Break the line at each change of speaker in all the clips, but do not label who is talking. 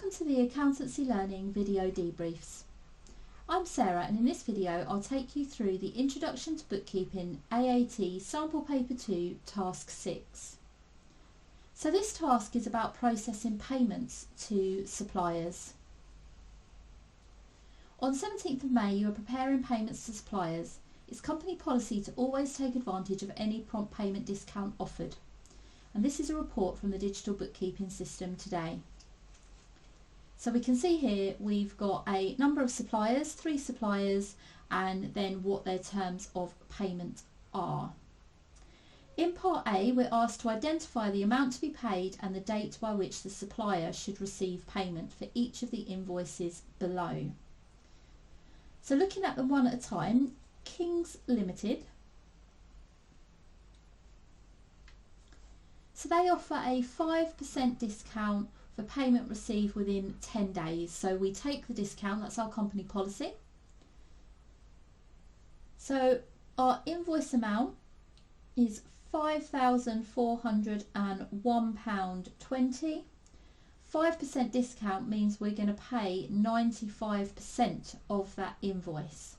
Welcome to the Accountancy Learning video debriefs. I'm Sarah, and in this video I'll take you through the Introduction to Bookkeeping AAT Sample Paper 2 Task 6. So this task is about processing payments to suppliers. On 17th of May you are preparing payments to suppliers. It's company policy to always take advantage of any prompt payment discount offered. And this is a report from the digital bookkeeping system today. So we can see here we've got a number of suppliers, 3 suppliers, and then what their terms of payment are. In part A, we're asked to identify the amount to be paid and the date by which the supplier should receive payment for each of the invoices below. So looking at them one at a time, Kings Limited. So they offer a 5% discount for payment received within 10 days. So we take the discount, that's our company policy. So our invoice amount is £5,401.20. 5% discount means we're going to pay 95% of that invoice.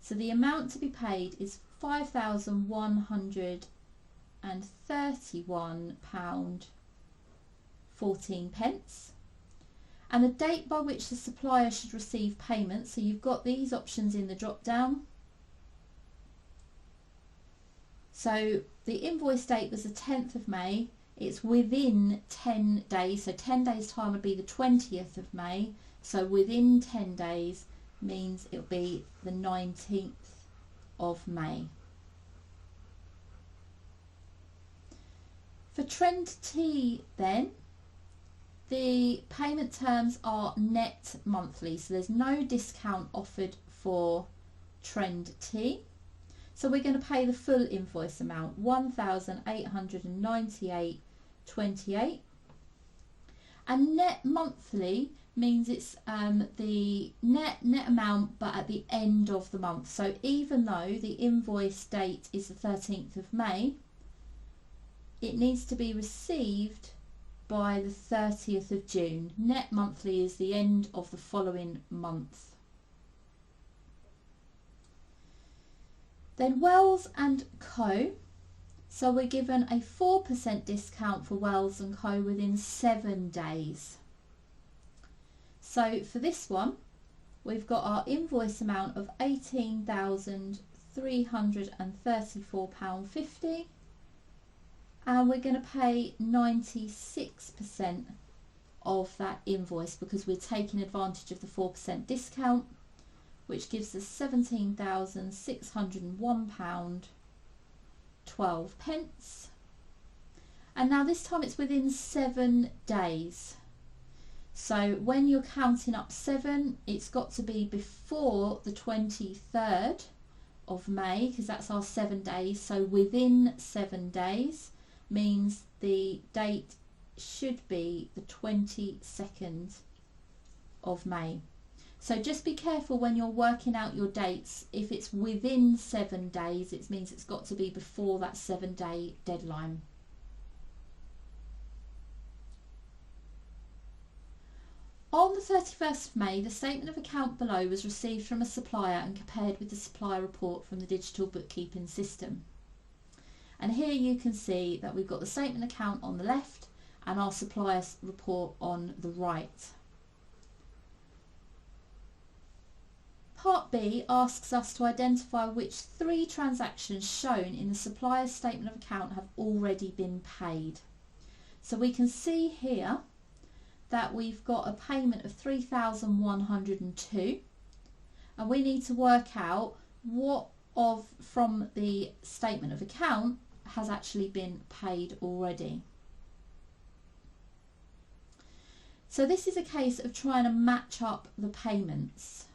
So the amount to be paid is £5,131.14, and the date by which the supplier should receive payment, so you've got these options in the drop down. So the invoice date was the 10th of May, it's within 10 days, so 10 days time would be the 20th of May, so within 10 days means it'll be the 19th of May. For Trend T then, the payment terms are net monthly, so there's no discount offered for Trend T. So we're going to pay the full invoice amount, £1,898.28. And net monthly means it's the net amount but at the end of the month. So even though the invoice date is the 13th of May, it needs to be received by the 30th of June. Net monthly is the end of the following month. Then Wells and Co. So we're given a 4% discount for Wells and Co within 7 days. So for this one, we've got our invoice amount of £18,334.50, and we're going to pay 96% of that invoice because we're taking advantage of the 4% discount, which gives us £17,601.12. And now this time it's within 7 days. So when you're counting up 7, it's got to be before the 23rd of May because that's our 7 days. So within 7 days means the date should be the 22nd of May. So just be careful when you're working out your dates. If it's within 7 days, it means it's got to be before that 7-day deadline. On the 31st of May, the statement of account below was received from a supplier and compared with the supplier report from the digital bookkeeping system. And here you can see that we've got the statement account on the left and our supplier report on the right. Part B asks us to identify which 3 transactions shown in the supplier's statement of account have already been paid. So we can see here that we've got a payment of £3,102, and we need to work out what from the statement of account has actually been paid already. So this is a case of trying to match up the payments.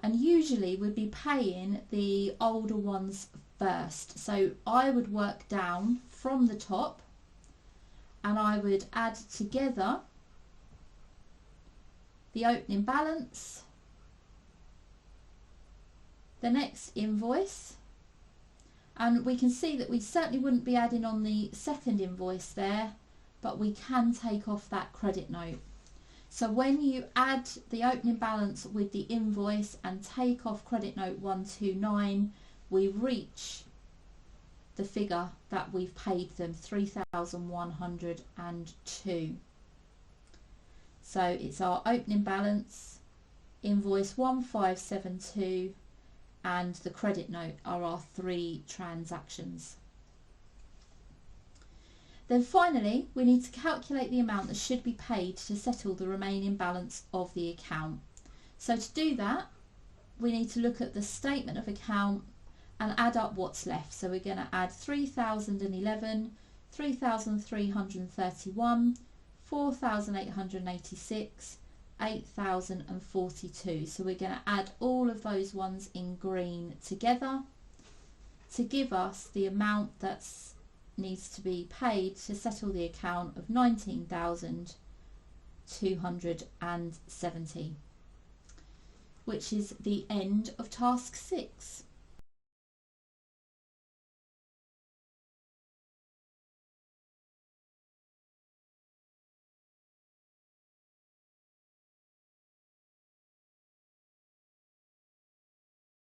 And usually we'd be paying the older ones first. So I would work down from the top and I would add together the opening balance, the next invoice, and we can see that we certainly wouldn't be adding on the second invoice there, but we can take off that credit note. So when you add the opening balance with the invoice and take off credit note 129, we reach the figure that we've paid them, 3,102. So it's our opening balance, invoice 1572, and the credit note are our 3 transactions. Then finally, we need to calculate the amount that should be paid to settle the remaining balance of the account. So to do that, we need to look at the statement of account and add up what's left. So we're going to add 3,011, 3,331, 4,886, 8,042. So we're going to add all of those ones in green together to give us the amount that needs to be paid to settle the account of 19,270, which is the end of task 6.